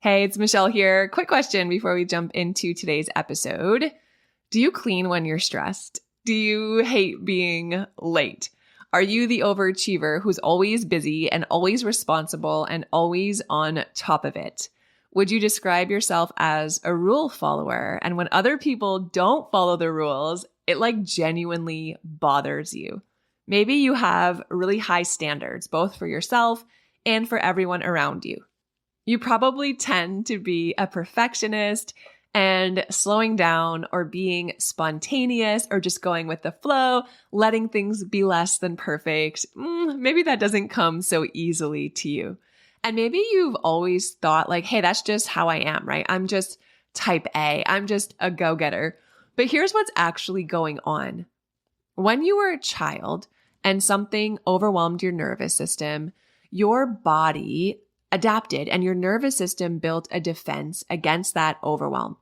Hey, it's Michelle here. Quick question before we jump into today's episode. Do you clean when you're stressed? Do you hate being late? Are you the overachiever who's always busy and always responsible and always on top of it? Would you describe yourself as a rule follower? And when other people don't follow the rules, it genuinely bothers you. Maybe you have really high standards, both for yourself and for everyone around you. You probably tend to be a perfectionist, and slowing down or being spontaneous or just going with the flow, letting things be less than perfect, maybe that doesn't come so easily to you. And maybe you've always thought hey, that's just how I am, right? I'm just type A. I'm just a go-getter. But here's what's actually going on. When you were a child and something overwhelmed your nervous system, your body adapted and your nervous system built a defense against that overwhelm.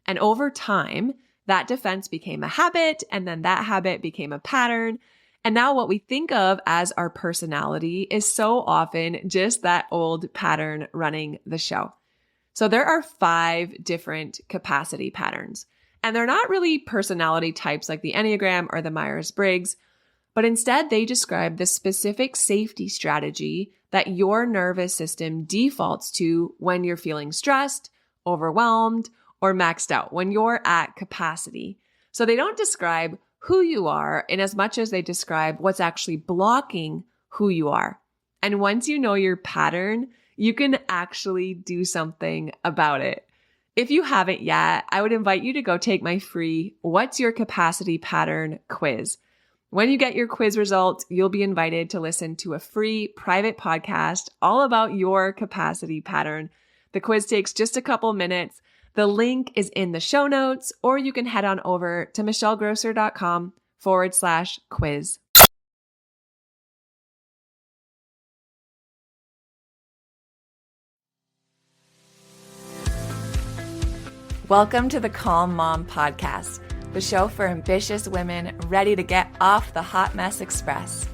And over time, that defense became a habit, and then that habit became a pattern. And now what we think of as our personality is so often just that old pattern running the show. So there are 5 different capacity patterns, and they're not really personality types like the Enneagram or the Myers-Briggs, but instead they describe the specific safety strategy that your nervous system defaults to when you're feeling stressed, overwhelmed, or maxed out, when you're at capacity. So they don't describe who you are in as much as they describe what's actually blocking who you are. And once you know your pattern, you can actually do something about it. If you haven't yet, I would invite you to go take my free What's Your Capacity Pattern quiz. When you get your quiz results, you'll be invited to listen to a free private podcast all about your capacity pattern. The quiz takes just a couple minutes. The link is in the show notes, or you can head on over to michellegrosser.com/quiz. Welcome to the Calm Mom Podcast, the show for ambitious women ready to get off the hot mess express.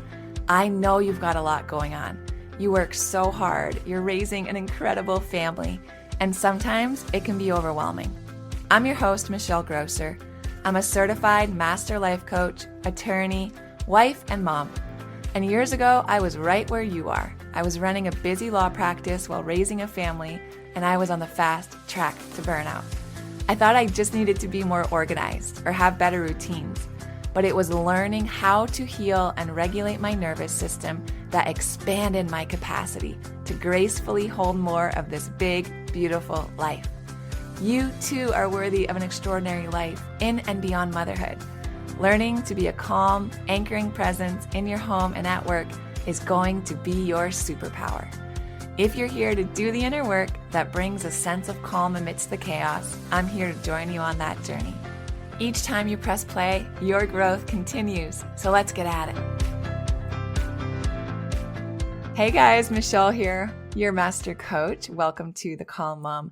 I know you've got a lot going on. You work so hard, you're raising an incredible family, and sometimes it can be overwhelming. I'm your host, Michelle Grosser. I'm a certified master life coach, attorney, wife, and mom. And years ago, I was right where you are. I was running a busy law practice while raising a family, and I was on the fast track to burnout. I thought I just needed to be more organized or have better routines, but it was learning how to heal and regulate my nervous system that expanded my capacity to gracefully hold more of this big, beautiful life. You too are worthy of an extraordinary life in and beyond motherhood. Learning to be a calm, anchoring presence in your home and at work is going to be your superpower. If you're here to do the inner work that brings a sense of calm amidst the chaos, I'm here to join you on that journey. Each time you press play, your growth continues. So let's get at it. Hey guys, Michelle here, your master coach. Welcome to the Calm Mom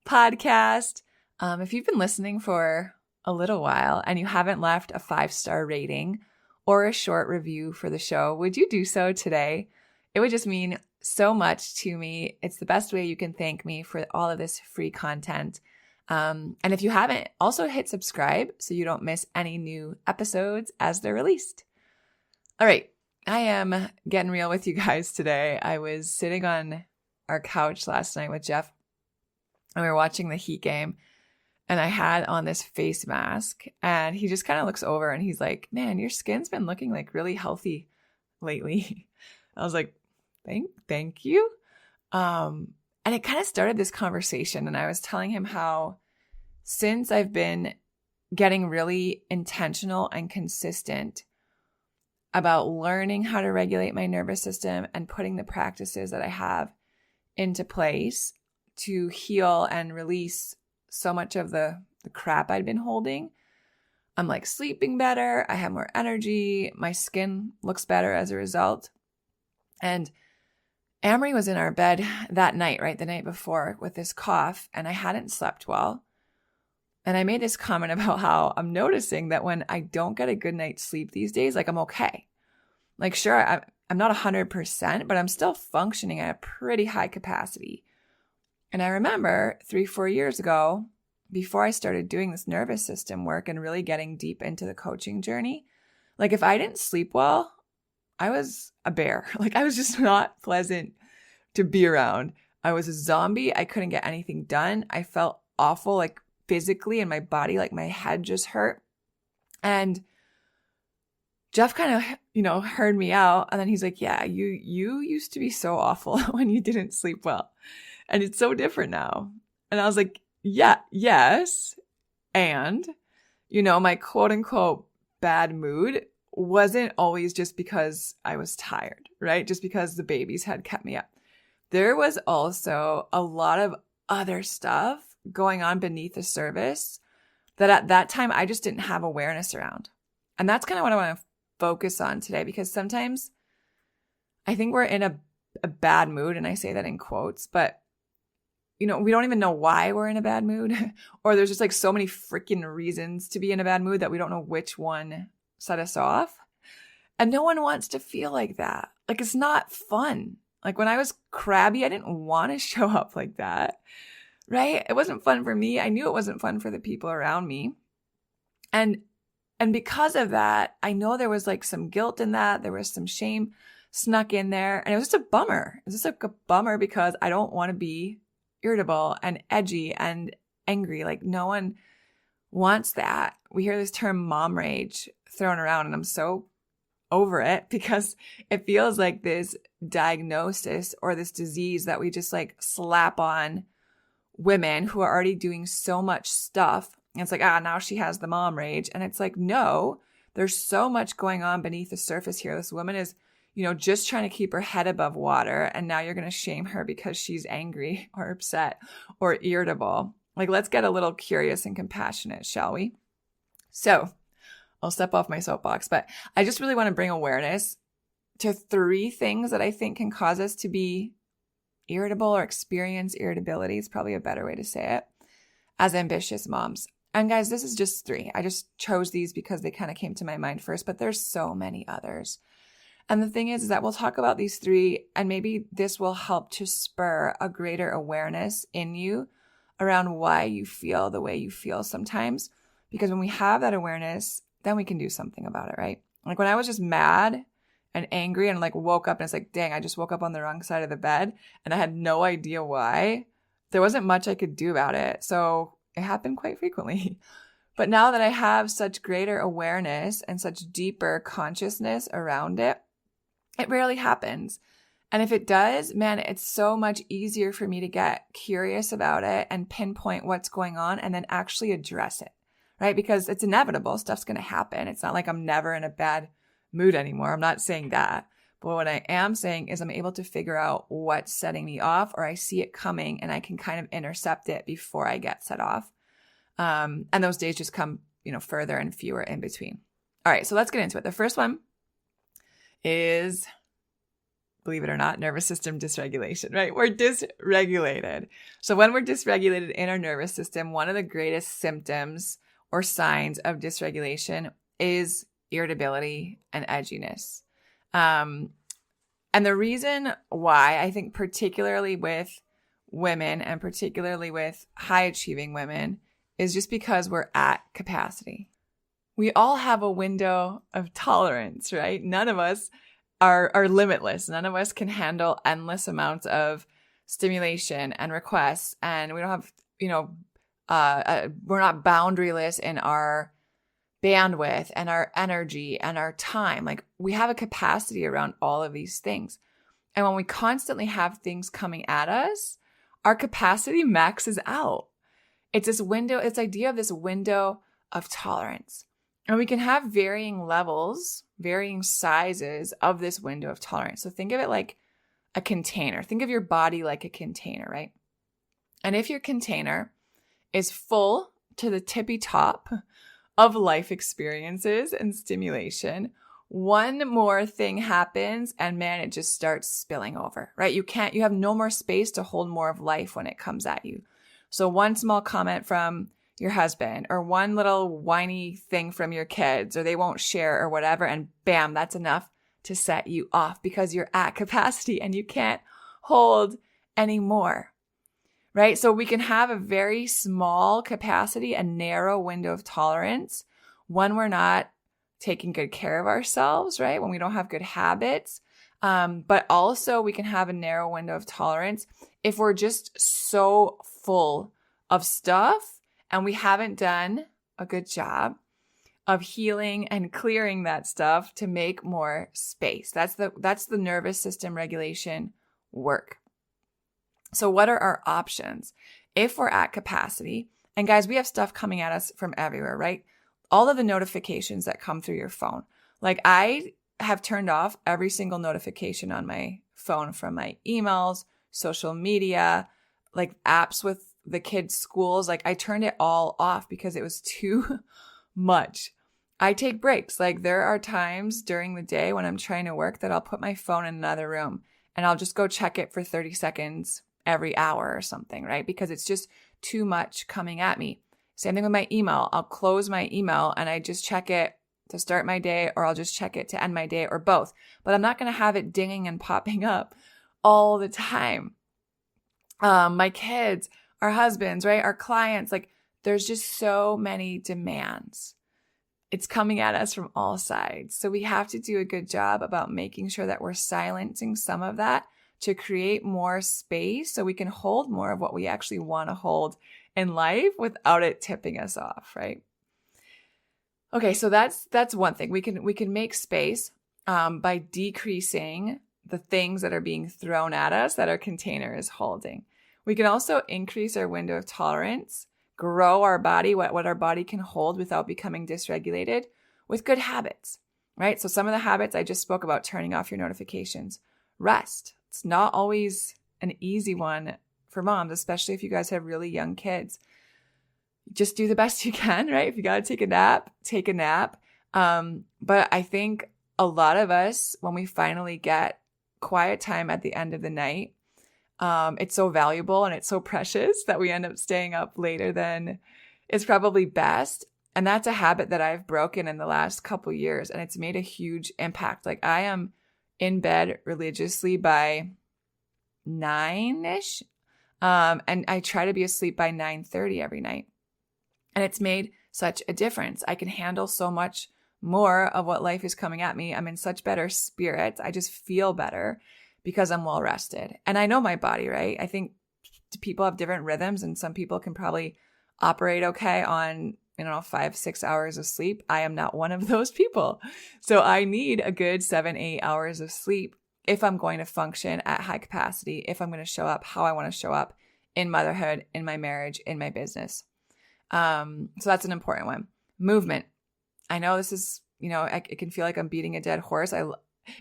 Podcast. If you've been listening for a little while and you haven't left a 5-star rating or a short review for the show, would you do so today? It would just mean so much to me. It's the best way you can thank me for all of this free content. And if you haven't, also hit subscribe so you don't miss any new episodes as they're released. All right, I am getting real with you guys today. I was sitting on our couch last night with Jeff, and we were watching the Heat game, and I had on this face mask, and he just kind of looks over and he's like, "Man, your skin's been looking really healthy lately." I was like, Thank you. And it kind of started this conversation, and I was telling him how since I've been getting really intentional and consistent about learning how to regulate my nervous system and putting the practices that I have into place to heal and release so much of the crap I'd been holding, I'm sleeping better. I have more energy. My skin looks better as a result. And Amory was in our bed that night, right, the night before with this cough, and I hadn't slept well. And I made this comment about how I'm noticing that when I don't get a good night's sleep these days, I'm okay. Sure, I'm not 100%, but I'm still functioning at a pretty high capacity. And I remember 3-4 years ago, before I started doing this nervous system work and really getting deep into the coaching journey, like if I didn't sleep well, I was a bear. Like I was just not pleasant to be around. I was a zombie. I couldn't get anything done. I felt awful, like physically in my body, like my head just hurt. And Jeff kind of, heard me out. And then he's like, yeah, you used to be so awful when you didn't sleep well. And it's so different now. And I was like, yeah, yes. And, my quote unquote bad mood wasn't always just because I was tired, right? Just because the babies had kept me up. There was also a lot of other stuff going on beneath the surface that at that time I just didn't have awareness around. And that's kind of what I want to focus on today, because sometimes I think we're in a bad mood, and I say that in quotes, but we don't even know why we're in a bad mood, or there's just like so many freaking reasons to be in a bad mood that we don't know which one set us off. And no one wants to feel like that. Like it's not fun. Like when I was crabby, I didn't want to show up like that, right? It wasn't fun for me. I knew it wasn't fun for the people around me. And because of that, I know there was like some guilt in that. There was some shame snuck in there. And it was just a bummer. It was just like a bummer because I don't want to be irritable and edgy and angry. Like no one wants that. We hear this term mom rage thrown around, and I'm so over it because it feels like this diagnosis or this disease that we just like slap on women who are already doing so much stuff. And it's like, now she has the mom rage. And it's like, no, there's so much going on beneath the surface here. This woman is, just trying to keep her head above water. And now you're going to shame her because she's angry or upset or irritable. Like, let's get a little curious and compassionate, shall we? So I'll step off my soapbox, but I just really want to bring awareness to 3 things that I think can cause us to be irritable or experience irritability. Is probably a better way to say it, as ambitious moms. And guys, this is just 3. I just chose these because they kind of came to my mind first, but there's so many others. And the thing is that we'll talk about these 3, and maybe this will help to spur a greater awareness in you around why you feel the way you feel sometimes. Because when we have that awareness, then we can do something about it, right? Like when I was just mad and angry and like woke up and it's like, dang, I just woke up on the wrong side of the bed and I had no idea why. There wasn't much I could do about it. So it happened quite frequently. But now that I have such greater awareness and such deeper consciousness around it, it rarely happens. And if it does, man, it's so much easier for me to get curious about it and pinpoint what's going on and then actually address it, right? Because it's inevitable. Stuff's going to happen. It's not like I'm never in a bad mood anymore. I'm not saying that. But what I am saying is I'm able to figure out what's setting me off, or I see it coming and I can kind of intercept it before I get set off. And those days just come, further and fewer in between. All right, so let's get into it. The first one is, believe it or not, nervous system dysregulation, right? We're dysregulated. So when we're dysregulated in our nervous system, one of the greatest symptoms or signs of dysregulation is irritability and edginess. And the reason why, I think particularly with women and particularly with high achieving women, is just because we're at capacity. We all have a window of tolerance, right? None of us are limitless. None of us can handle endless amounts of stimulation and requests. And we don't have, we're not boundaryless in our bandwidth and our energy and our time. Like we have a capacity around all of these things. And when we constantly have things coming at us, our capacity maxes out. It's this window, it's idea of this window of tolerance. And we can have varying levels, varying sizes of this window of tolerance. So think of it like a container. Think of your body like a container, right? And if your container is full to the tippy top of life experiences and stimulation, one more thing happens and man, it just starts spilling over, right? You have no more space to hold more of life when it comes at you. So one small comment from your husband or one little whiny thing from your kids, or they won't share or whatever, and bam, that's enough to set you off because you're at capacity and you can't hold anymore, right? So we can have a very small capacity, a narrow window of tolerance when we're not taking good care of ourselves, right? When we don't have good habits. But also we can have a narrow window of tolerance if we're just so full of stuff and we haven't done a good job of healing and clearing that stuff to make more space. That's the nervous system regulation work. So what are our options if we're at capacity? And guys, we have stuff coming at us from everywhere, right? All of the notifications that come through your phone. Like I have turned off every single notification on my phone from my emails, social media, like apps with the kids' schools. Like I turned it all off because it was too much. I take breaks. Like there are times during the day when I'm trying to work that I'll put my phone in another room and I'll just go check it for 30 seconds every hour or something, right? Because it's just too much coming at me. Same thing with my email. I'll close my email and I just check it to start my day, or I'll just check it to end my day, or both. But I'm not going to have it dinging and popping up all the time. My kids, our husbands, right? Our clients, like there's just so many demands. It's coming at us from all sides. So we have to do a good job about making sure that we're silencing some of that to create more space so we can hold more of what we actually want to hold in life without it tipping us off, right? Okay, so that's one thing. We can make space by decreasing the things that are being thrown at us that our container is holding. We can also increase our window of tolerance, grow our body, what our body can hold without becoming dysregulated with good habits, right? So some of the habits I just spoke about, turning off your notifications, rest. It's not always an easy one for moms, especially if you guys have really young kids. Just do the best you can, right? If you got to take a nap, take a nap. But I think a lot of us, when we finally get quiet time at the end of the night, it's so valuable and it's so precious that we end up staying up later than is probably best. And that's a habit that I've broken in the last couple years, and it's made a huge impact. Like I am in bed religiously by 9-ish. And I try to be asleep by 9:30 every night. And it's made such a difference. I can handle so much more of what life is coming at me. I'm in such better spirits. I just feel better because I'm well rested. And I know my body, right? I think people have different rhythms, and some people can probably operate okay on, 5-6 hours of sleep. I am not one of those people. So I need a good 7-8 hours of sleep if I'm going to function at high capacity, if I'm going to show up how I want to show up in motherhood, in my marriage, in my business. So that's an important one. Movement. I know this is, it can feel like I'm beating a dead horse.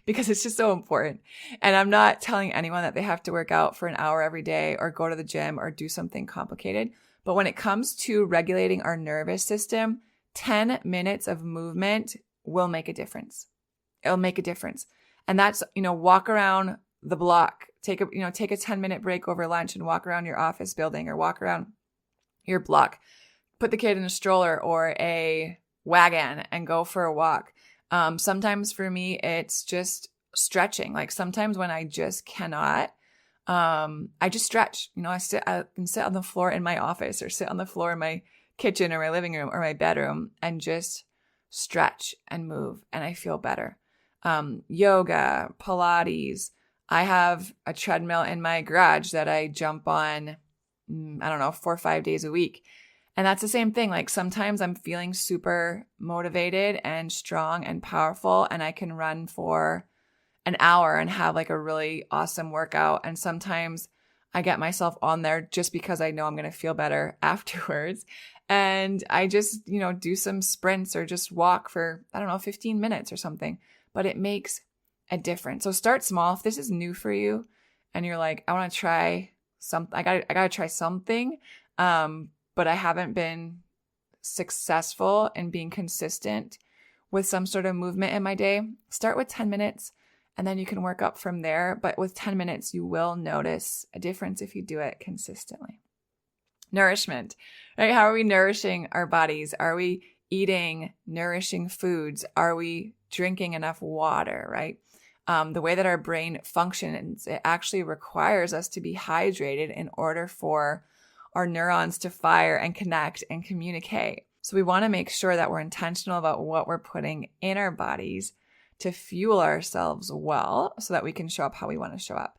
Because it's just so important. And I'm not telling anyone that they have to work out for an hour every day or go to the gym or do something complicated. But when it comes to regulating our nervous system, 10 minutes of movement will make a difference. It'll make a difference. And that's, walk around the block, take a 10-minute break over lunch and walk around your office building or walk around your block, put the kid in a stroller or a wagon and go for a walk. Sometimes for me, it's just stretching. Like sometimes when I just cannot, I just stretch. I can sit on the floor in my office or sit on the floor in my kitchen or my living room or my bedroom and just stretch and move, and I feel better. Yoga, Pilates. I have a treadmill in my garage that I jump on, 4 or 5 days a week. And that's the same thing. Like sometimes I'm feeling super motivated and strong and powerful, and I can run for an hour and have like a really awesome workout. And sometimes I get myself on there just because I know I'm going to feel better afterwards. And I just, do some sprints or just walk for, 15 minutes or something. But it makes a difference. So start small. If this is new for you and you're like, I want to try something, I got to try something. But I haven't been successful in being consistent with some sort of movement in my day. Start with 10 minutes and then you can work up from there. But with 10 minutes, you will notice a difference if you do it consistently. Nourishment, right? How are we nourishing our bodies? Are we eating nourishing foods? Are we drinking enough water, right? the way that our brain functions, it actually requires us to be hydrated in order for our neurons to fire and connect and communicate. So we want to make sure that we're intentional about what we're putting in our bodies to fuel ourselves well so that we can show up how we want to show up.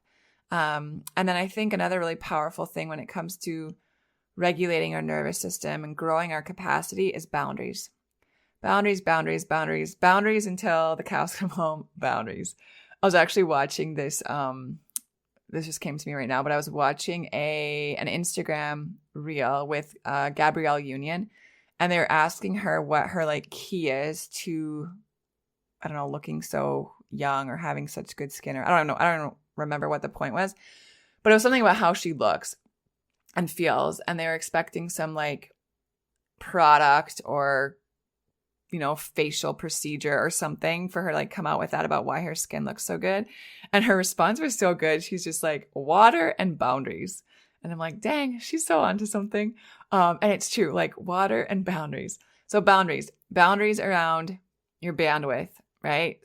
And then I think another really powerful thing when it comes to regulating our nervous system and growing our capacity is boundaries. Boundaries, boundaries, boundaries, boundaries until the cows come home, boundaries. I was actually watching this, this just came to me right now, but I was watching an Instagram reel with Gabrielle Union, and they were asking her what her like key is to, I don't know, looking so young or having such good skin, or I don't remember what the point was, but it was something about how she looks and feels, and they were expecting some like product or, you know, facial procedure or something for her like come out with that about why her skin looks so good. And her response was so good. She's just like, water and boundaries. And I'm like, dang, she's so onto something. And it's true, like water and boundaries. So boundaries around your bandwidth, right?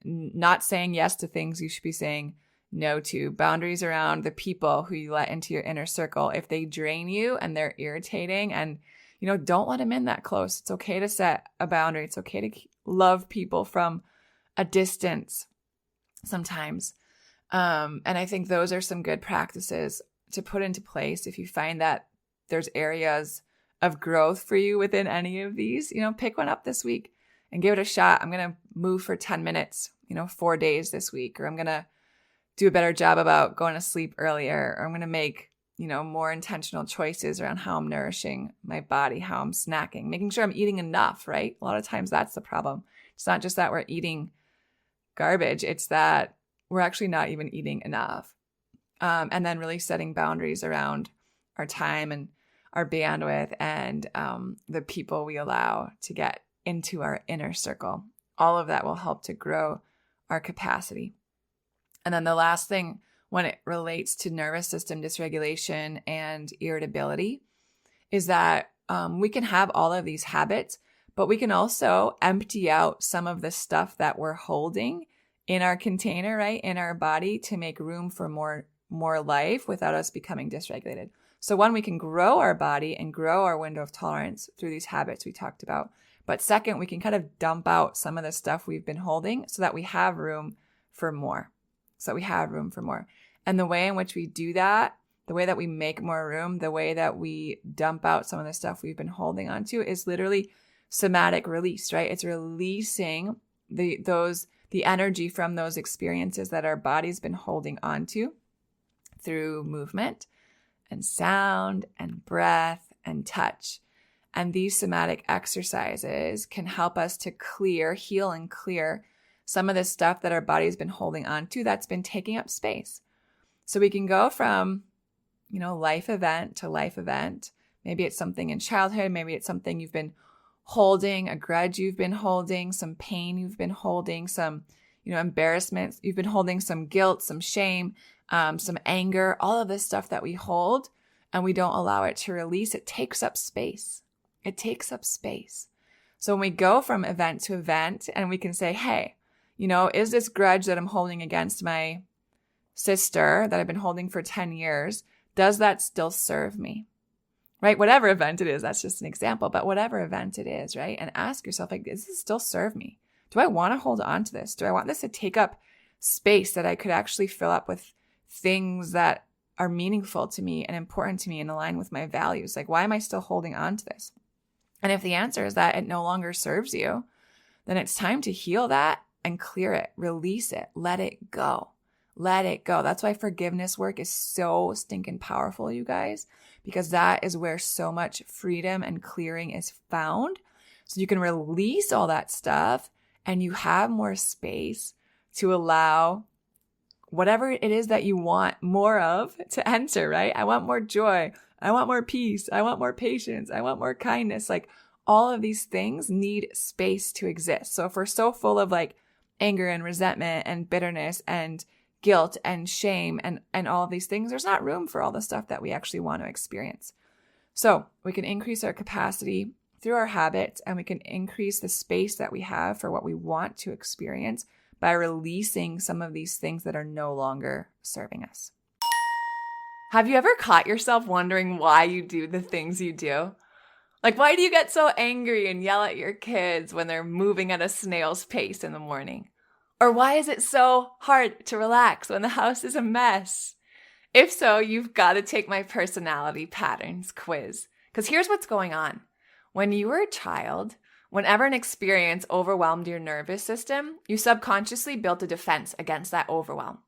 Not saying yes to things you should be saying no to. Boundaries around the people who you let into your inner circle. If they drain you and they're irritating, and you know, don't let them in that close. It's okay to set a boundary. It's okay to love people from a distance sometimes. And I think those are some good practices to put into place if you find that there's areas of growth for you within any of these. You know, pick one up this week and give it a shot. I'm going to move for 10 minutes, 4 days this week, or I'm going to do a better job about going to sleep earlier, or I'm going to make more intentional choices around how I'm nourishing my body, how I'm snacking, making sure I'm eating enough, right? A lot of times that's the problem. It's not just that we're eating garbage. It's that we're actually not even eating enough. And then really setting boundaries around our time and our bandwidth and the people we allow to get into our inner circle. All of that will help to grow our capacity. And then the last thing, when it relates to nervous system dysregulation and irritability, is that we can have all of these habits, but we can also empty out some of the stuff that we're holding in our container, right, in our body, to make room for more life without us becoming dysregulated. So one, we can grow our body and grow our window of tolerance through these habits we talked about. But second, we can kind of dump out some of the stuff we've been holding so that we have room for more. And the way in which we do that, the way that we make more room, the way that we dump out some of the stuff we've been holding onto is literally somatic release, right? It's releasing the energy from those experiences that our body's been holding onto through movement and sound and breath and touch. And these somatic exercises can help us to heal and clear some of the stuff that our body's been holding onto that's been taking up space. So we can go from, life event to life event. Maybe it's something in childhood. Maybe it's something you've been holding, a grudge you've been holding, some pain you've been holding, some, embarrassment. You've been holding some guilt, some shame, some anger, all of this stuff that we hold and we don't allow it to release. It takes up space. So when we go from event to event and we can say, hey, is this grudge that I'm holding against my sister that I've been holding for 10 years, does that still serve me? Right? Whatever event it is, that's just an example, but whatever event it is, right? And ask yourself, like, does this still serve me? Do I want to hold on to this? Do I want this to take up space that I could actually fill up with things that are meaningful to me and important to me and align with my values? Like, why am I still holding on to this? And if the answer is that it no longer serves you, then it's time to heal that and clear it, release it, let it go. That's why forgiveness work is so stinking powerful, you guys, because that is where so much freedom and clearing is found. So you can release all that stuff and you have more space to allow whatever it is that you want more of to enter, right? I want more joy. I want more peace. I want more patience. I want more kindness. Like, all of these things need space to exist. So if we're so full of like anger and resentment and bitterness and guilt and shame and all of these things, there's not room for all the stuff that we actually want to experience. So we can increase our capacity through our habits, and we can increase the space that we have for what we want to experience by releasing some of these things that are no longer serving us. Have you ever caught yourself wondering why you do the things you do? Like, why do you get so angry and yell at your kids when they're moving at a snail's pace in the morning? Or why is it so hard to relax when the house is a mess? If so, you've got to take my personality patterns quiz. Because here's what's going on. When you were a child, whenever an experience overwhelmed your nervous system, you subconsciously built a defense against that overwhelm.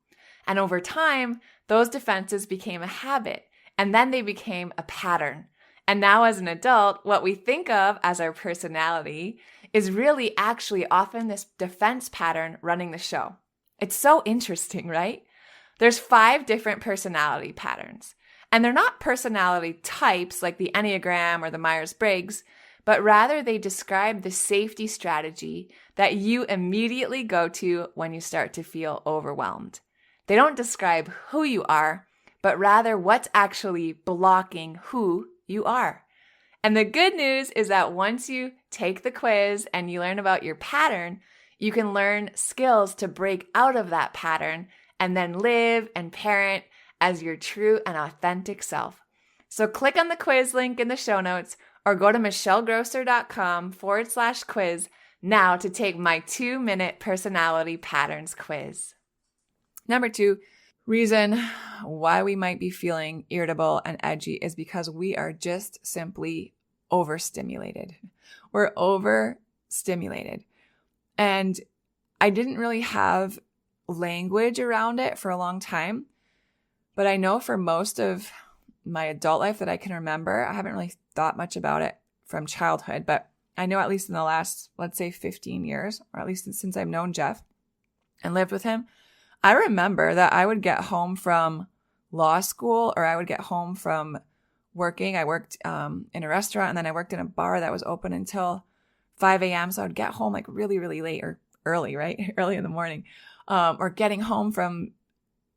And over time, those defenses became a habit, and then they became a pattern. And now as an adult, what we think of as our personality is really actually often this defense pattern running the show. It's so interesting, right? There's 5 different personality patterns. And they're not personality types like the Enneagram or the Myers-Briggs, but rather they describe the safety strategy that you immediately go to when you start to feel overwhelmed. They don't describe who you are, but rather what's actually blocking who you are. And the good news is that once you take the quiz and you learn about your pattern, you can learn skills to break out of that pattern and then live and parent as your true and authentic self. So click on the quiz link in the show notes or go to michellegrosser.com/quiz now to take my 2-minute personality patterns quiz. Number 2, reason why we might be feeling irritable and edgy is because we are just simply overstimulated. We're overstimulated. And I didn't really have language around it for a long time, but I know for most of my adult life that I can remember, I haven't really thought much about it from childhood, but I know at least in the last, let's say 15 years, or at least since I've known Jeff and lived with him, I remember that I would get home from law school or I would get home from working. I worked in a restaurant and then I worked in a bar that was open until 5 a.m. So I would get home like really, really late or early, right? Early in the morning, or getting home from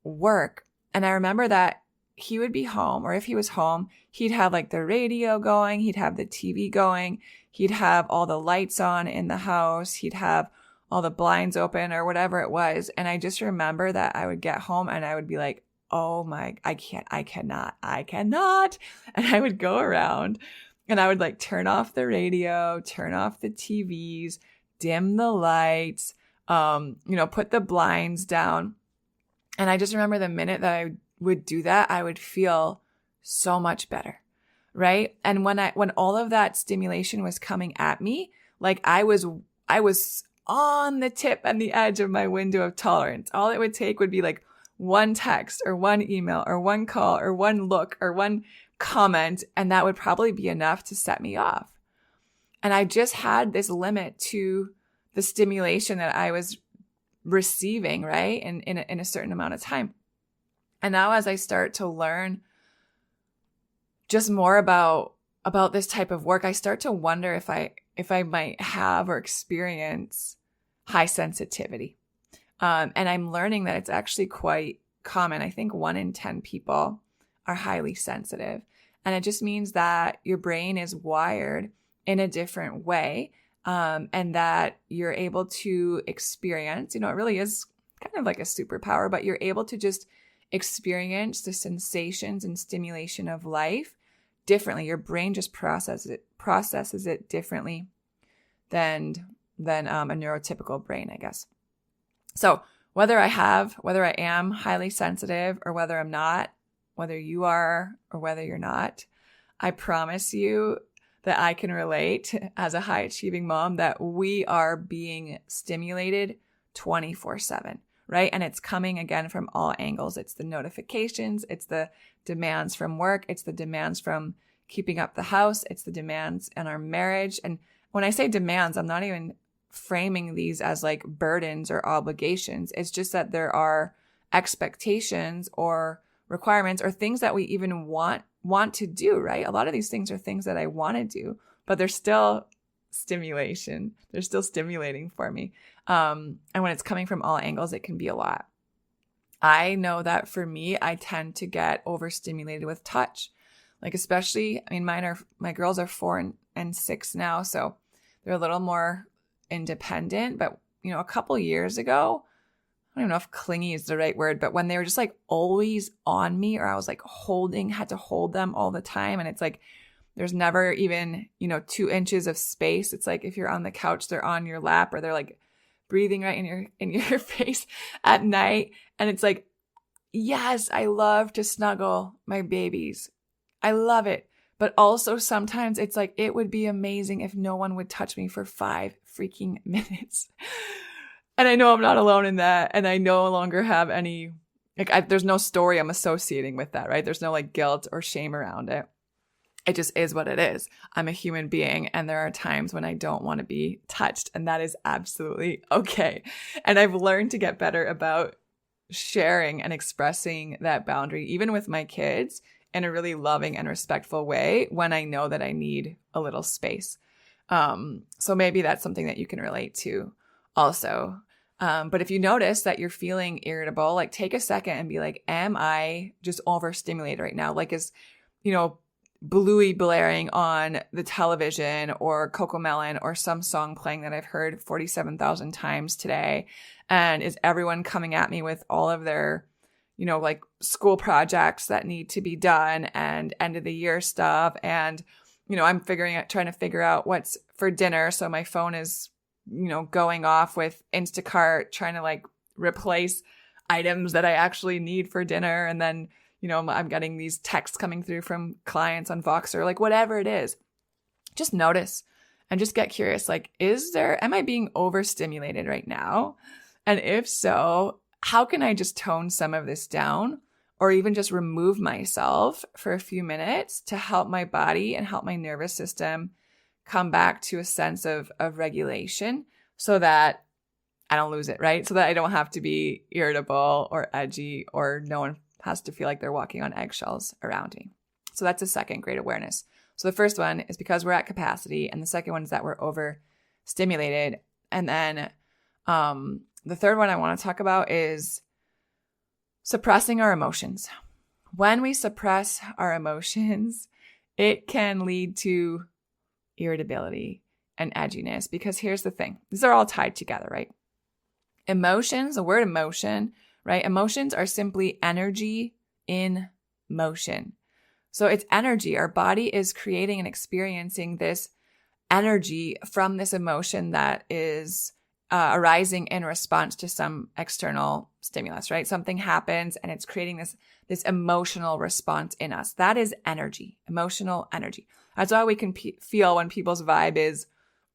work. And I remember that he would be home, or if he was home, he'd have like the radio going, he'd have the TV going, he'd have all the lights on in the house, he'd have all the blinds open or whatever it was. And I just remember that I would get home and I would be like, oh my, I cannot. And I would go around and I would like turn off the radio, turn off the TVs, dim the lights, put the blinds down. And I just remember the minute that I would do that, I would feel so much better. Right. And when all of that stimulation was coming at me, like I was on the tip and the edge of my window of tolerance. All it would take would be like one text or one email or one call or one look or one comment. And that would probably be enough to set me off. And I just had this limit to the stimulation that I was receiving, right? In a certain amount of time. And now as I start to learn just more about this type of work, I start to wonder if I might have or experience high sensitivity. And I'm learning that it's actually quite common. I think 1 in 10 people are highly sensitive. And it just means that your brain is wired in a different way. And that you're able to experience, it really is kind of like a superpower, but you're able to just experience the sensations and stimulation of life differently. Your brain just processes it differently than a neurotypical brain, I guess. So whether I am highly sensitive or whether I'm not, whether you are or whether you're not, I promise you that I can relate as a high achieving mom that we are being stimulated 24/7, right? And it's coming again from all angles. It's the notifications, it's the demands from work, it's the demands from keeping up the house, it's the demands in our marriage. And when I say demands, I'm not even framing these as like burdens or obligations. It's just that there are expectations or requirements or things that we even want to do, right? A lot of these things are things that I want to do, but they're still stimulation. They're still stimulating for me. And when it's coming from all angles, it can be a lot. I know that for me, I tend to get overstimulated with touch. Like especially, my girls are 4 and 6 now, so they're a little more independent. But, a couple years ago, I don't know if clingy is the right word, but when they were just like always on me, or I was like had to hold them all the time. And it's like, there's never even, 2 inches of space. It's like if you're on the couch, they're on your lap, or they're like breathing right in your face at night. And it's like, yes, I love to snuggle my babies. I love it. But also sometimes it's like, it would be amazing if no one would touch me for 5 freaking minutes. And I know I'm not alone in that. And I no longer have any, there's no story I'm associating with that, right? There's no like guilt or shame around it. It just is what it is. I'm a human being, and there are times when I don't want to be touched, and that is absolutely okay. And I've learned to get better about sharing and expressing that boundary, even with my kids, in a really loving and respectful way when I know that I need a little space. So maybe that's something that you can relate to also. But if you notice that you're feeling irritable, like take a second and be like, am I just overstimulated right now? Like is, Bluey blaring on the television, or Cocomelon, or some song playing that I've heard 47,000 times today? And is everyone coming at me with all of their, like school projects that need to be done and end of the year stuff? And, I'm trying to figure out what's for dinner. So my phone is, going off with Instacart, trying to like replace items that I actually need for dinner. And then, I'm getting these texts coming through from clients on Voxer, like whatever it is. Just notice and just get curious. Like, am I being overstimulated right now? And if so, how can I just tone some of this down, or even just remove myself for a few minutes to help my body and help my nervous system come back to a sense of regulation, so that I don't lose it, right? So that I don't have to be irritable or edgy, or no one has to feel like they're walking on eggshells around me. So that's a second great awareness. So the first one is because we're at capacity, and the second one is that we're overstimulated. And then the third one I want to talk about is suppressing our emotions. When we suppress our emotions, it can lead to irritability and edginess, because here's the thing. These are all tied together, right? Emotions, the word emotion, right? Emotions are simply energy in motion. So it's energy. Our body is creating and experiencing this energy from this emotion that is arising in response to some external stimulus, right? Something happens and it's creating this emotional response in us. That is energy, emotional energy. That's why we can feel when people's vibe is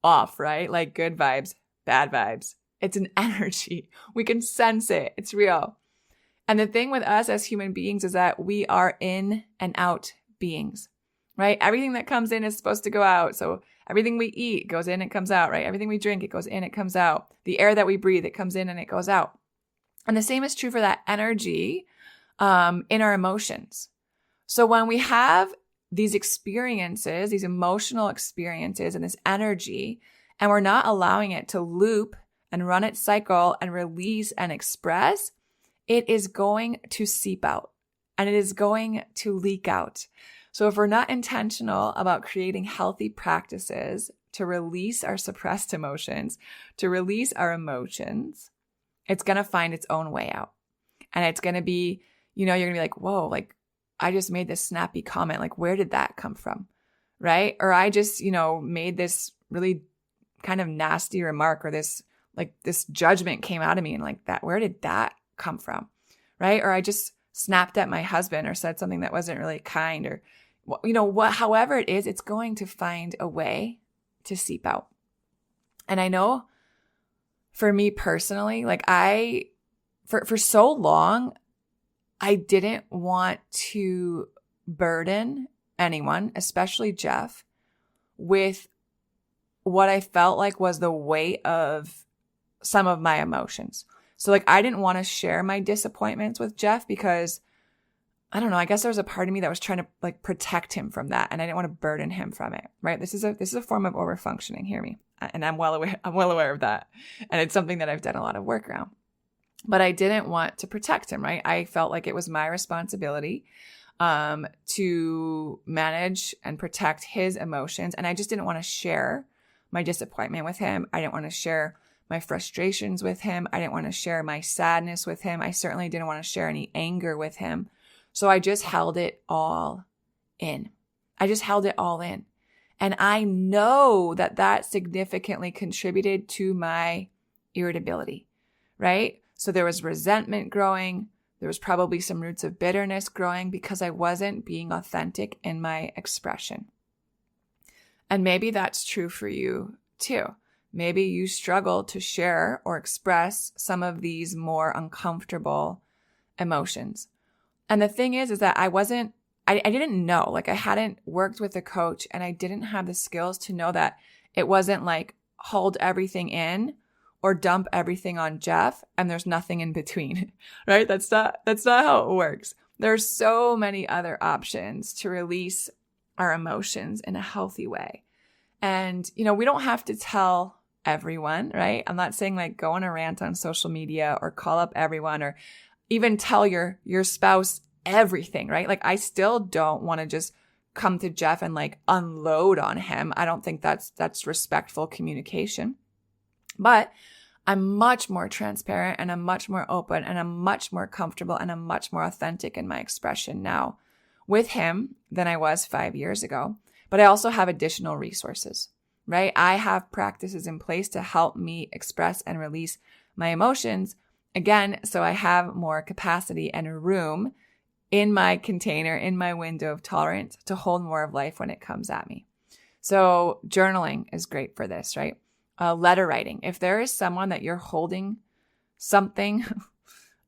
off, right? Like good vibes, bad vibes. It's an energy. We can sense it. It's real. And the thing with us as human beings is that we are in and out beings, right? Everything that comes in is supposed to go out. So everything we eat goes in and comes out, right? Everything we drink, it goes in, it comes out. The air that we breathe, it comes in and it goes out. And the same is true for that energy in our emotions. So when we have these experiences, these emotional experiences and this energy, and we're not allowing it to loop and run its cycle and release and express, it is going to seep out and it is going to leak out. So if we're not intentional about creating healthy practices to release our suppressed emotions, to release our emotions, it's going to find its own way out. And it's going to be, you're going to be like, whoa, like I just made this snappy comment. Like, where did that come from? Right? Or I just, made this really kind of nasty remark, or this judgment came out of me, and like that, where did that come from? Right? Or I just snapped at my husband or said something that wasn't really kind, or, however it is, it's going to find a way to seep out. And I know for me personally, like for so long, I didn't want to burden anyone, especially Jeff, with what I felt like was the weight of some of my emotions. So like I didn't want to share my disappointments with Jeff because I don't know, I guess there was a part of me that was trying to like protect him from that, and I didn't want to burden him from it, right? This is a form of overfunctioning, hear me. And I'm well aware of that. And it's something that I've done a lot of work around. But I didn't want to protect him, right? I felt like it was my responsibility to manage and protect his emotions. And I just didn't want to share my disappointment with him. I didn't want to share my frustrations with him. I didn't want to share my sadness with him. I certainly didn't want to share any anger with him. So I just held it all in. I just held it all in. And I know that that significantly contributed to my irritability, right? So there was resentment growing. There was probably some roots of bitterness growing because I wasn't being authentic in my expression. And maybe that's true for you too. Maybe you struggle to share or express some of these more uncomfortable emotions. And the thing is that I didn't know, like I hadn't worked with a coach and I didn't have the skills to know that it wasn't like hold everything in or dump everything on Jeff and there's nothing in between, right? That's not how it works. There's so many other options to release our emotions in a healthy way. And, we don't have to tell everyone, right? I'm not saying like go on a rant on social media or call up everyone or even tell your spouse everything, right? Like I still don't want to just come to Jeff and like unload on him. I don't think that's respectful communication. But I'm much more transparent and I'm much more open and I'm much more comfortable and I'm much more authentic in my expression now with him than I was 5 years ago. But I also have additional resources, right? I have practices in place to help me express and release my emotions. Again, so I have more capacity and room in my container, in my window of tolerance to hold more of life when it comes at me. So journaling is great for this, right? Letter writing. If there is someone that you're holding something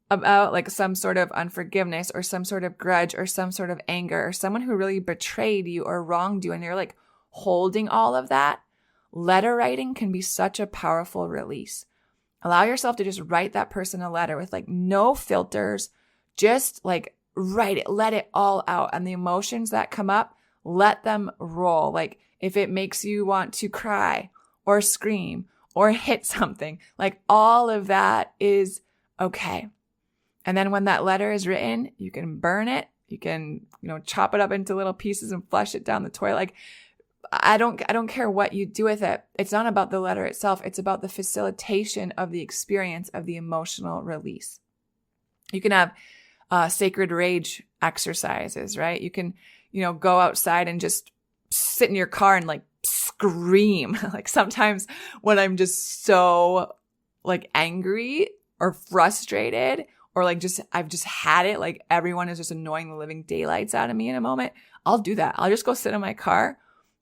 about, like some sort of unforgiveness or some sort of grudge or some sort of anger or someone who really betrayed you or wronged you and you're like holding all of that, letter writing can be such a powerful release. Allow yourself to just write that person a letter with like no filters, just like write it, let it all out. And the emotions that come up, let them roll. Like if it makes you want to cry or scream or hit something, like all of that is okay. And then when that letter is written, you can burn it. You can, chop it up into little pieces and flush it down the toilet. Like I don't care what you do with it. It's not about the letter itself. It's about the facilitation of the experience of the emotional release. You can have sacred rage exercises, right? You can, go outside and just sit in your car and like scream. Like sometimes when I'm just so like angry or frustrated or like I've just had it, like everyone is just annoying the living daylights out of me in a moment, I'll do that. I'll just go sit in my car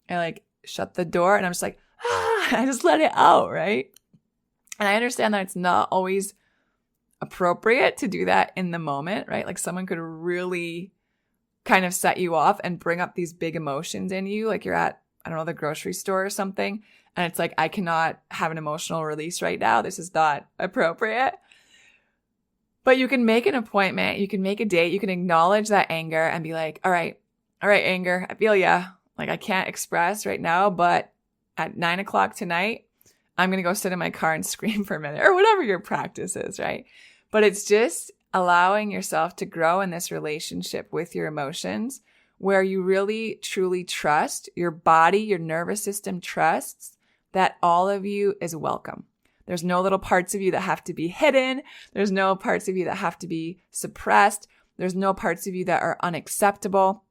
and like shut the door and I'm just like, I just let it out, right? And I understand that it's not always appropriate to do that in the moment, right? Like someone could really kind of set you off and bring up these big emotions in you. Like you're at, I don't know, the grocery store or something. And it's like, I cannot have an emotional release right now. This is not appropriate. But you can make an appointment. You can make a date. You can acknowledge that anger and be like, all right, anger, I feel ya. Like I can't express right now, but at 9:00 tonight, I'm going to go sit in my car and scream for a minute or whatever your practice is, right? But it's just allowing yourself to grow in this relationship with your emotions where you really, truly trust your body, your nervous system trusts that all of you is welcome. There's no little parts of you that have to be hidden. There's no parts of you that have to be suppressed. There's no parts of you that are unacceptable,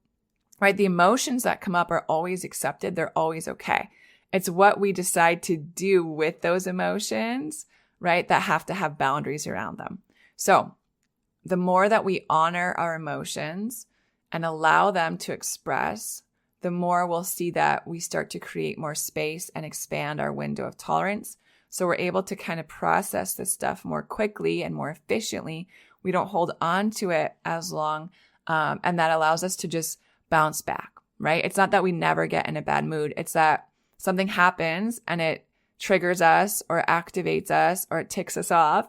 right? The emotions that come up are always accepted. They're always okay. It's what we decide to do with those emotions, right, that have to have boundaries around them. So the more that we honor our emotions and allow them to express, the more we'll see that we start to create more space and expand our window of tolerance. So we're able to kind of process this stuff more quickly and more efficiently. We don't hold on to it as long. And that allows us to just bounce back, right? It's not that we never get in a bad mood. It's that something happens and it triggers us or activates us or it ticks us off,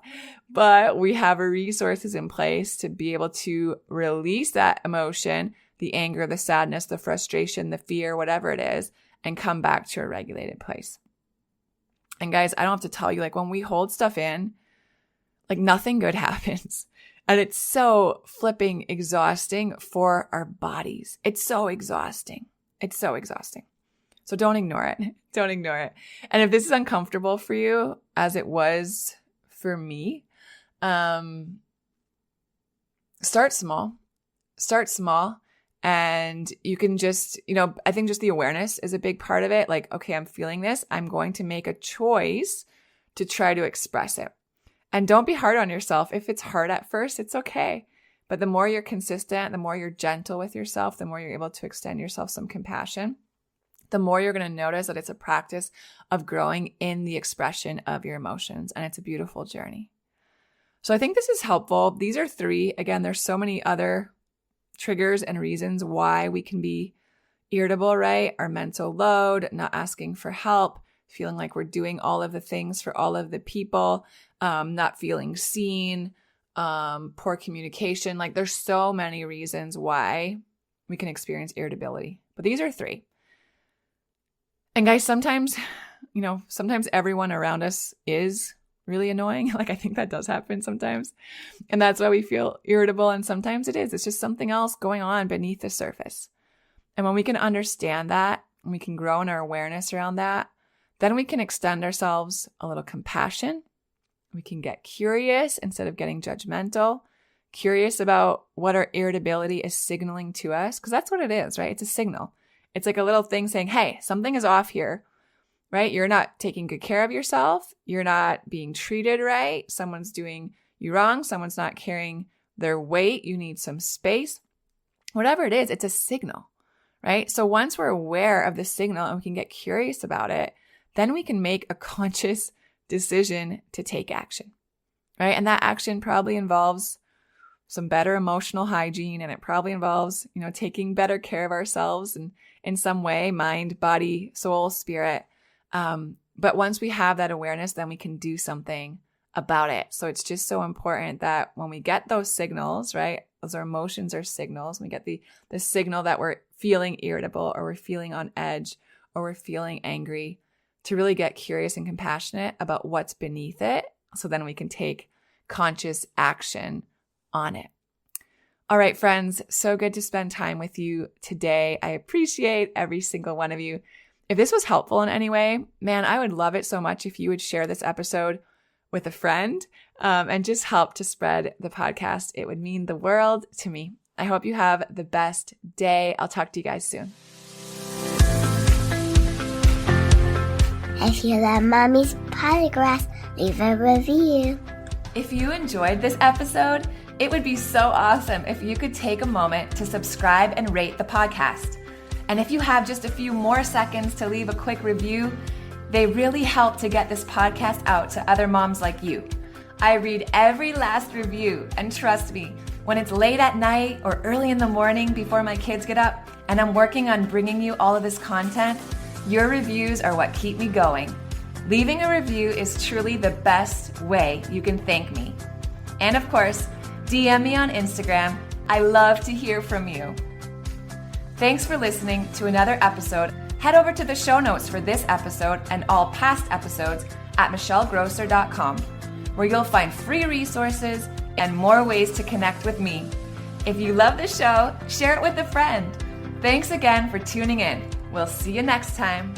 but we have resources in place to be able to release that emotion, the anger, the sadness, the frustration, the fear, whatever it is, and come back to a regulated place. And guys, I don't have to tell you, like when we hold stuff in, like nothing good happens. And it's so flipping exhausting for our bodies. It's so exhausting. So don't ignore it. Don't ignore it. And if this is uncomfortable for you, as it was for me. Start small. And you can just, I think just the awareness is a big part of it. Like, okay, I'm feeling this. I'm going to make a choice to try to express it. And don't be hard on yourself. If it's hard at first, it's okay. But the more you're consistent, the more you're gentle with yourself, the more you're able to extend yourself some compassion, the more you're going to notice that it's a practice of growing in the expression of your emotions. And it's a beautiful journey. So I think this is helpful. These are 3. Again, there's so many other triggers and reasons why we can be irritable, right? Our mental load, not asking for help, feeling like we're doing all of the things for all of the people, not feeling seen, poor communication. Like there's so many reasons why we can experience irritability. But these are 3. And guys, sometimes everyone around us is really annoying. Like I think that does happen sometimes. And that's why we feel irritable. And sometimes it is. It's just something else going on beneath the surface. And when we can understand that, and we can grow in our awareness around that, then we can extend ourselves a little compassion. We can get curious instead of getting judgmental, curious about what our irritability is signaling to us. Because that's what it is, right? It's a signal. It's like a little thing saying, hey, something is off here, right? You're not taking good care of yourself. You're not being treated right. Someone's doing you wrong. Someone's not carrying their weight. You need some space. Whatever it is, it's a signal, right? So once we're aware of the signal and we can get curious about it, then we can make a conscious decision to take action, right? And that action probably involves some better emotional hygiene, and it probably involves, taking better care of ourselves and in some way, mind, body, soul, spirit. But once we have that awareness, then we can do something about it. So it's just so important that when we get those signals, right? Those are emotions or signals. We get the signal that we're feeling irritable or we're feeling on edge or we're feeling angry, to really get curious and compassionate about what's beneath it. So then we can take conscious action on it. All right, friends, so good to spend time with you today. I appreciate every single one of you. If this was helpful in any way, man, I would love it so much if you would share this episode with a friend and just help to spread the podcast. It would mean the world to me. I hope you have the best day. I'll talk to you guys soon. If you love Mommy's Podcast, leave a review. If you enjoyed this episode, it would be so awesome if you could take a moment to subscribe and rate the podcast. And if you have just a few more seconds to leave a quick review, they really help to get this podcast out to other moms like you. I read every last review, and trust me, when it's late at night or early in the morning before my kids get up and I'm working on bringing you all of this content, your reviews are what keep me going. Leaving a review is truly the best way you can thank me. And of course, DM me on Instagram. I love to hear from you. Thanks for listening to another episode. Head over to the show notes for this episode and all past episodes at michellegrosser.com, where you'll find free resources and more ways to connect with me. If you love the show, share it with a friend. Thanks again for tuning in. We'll see you next time.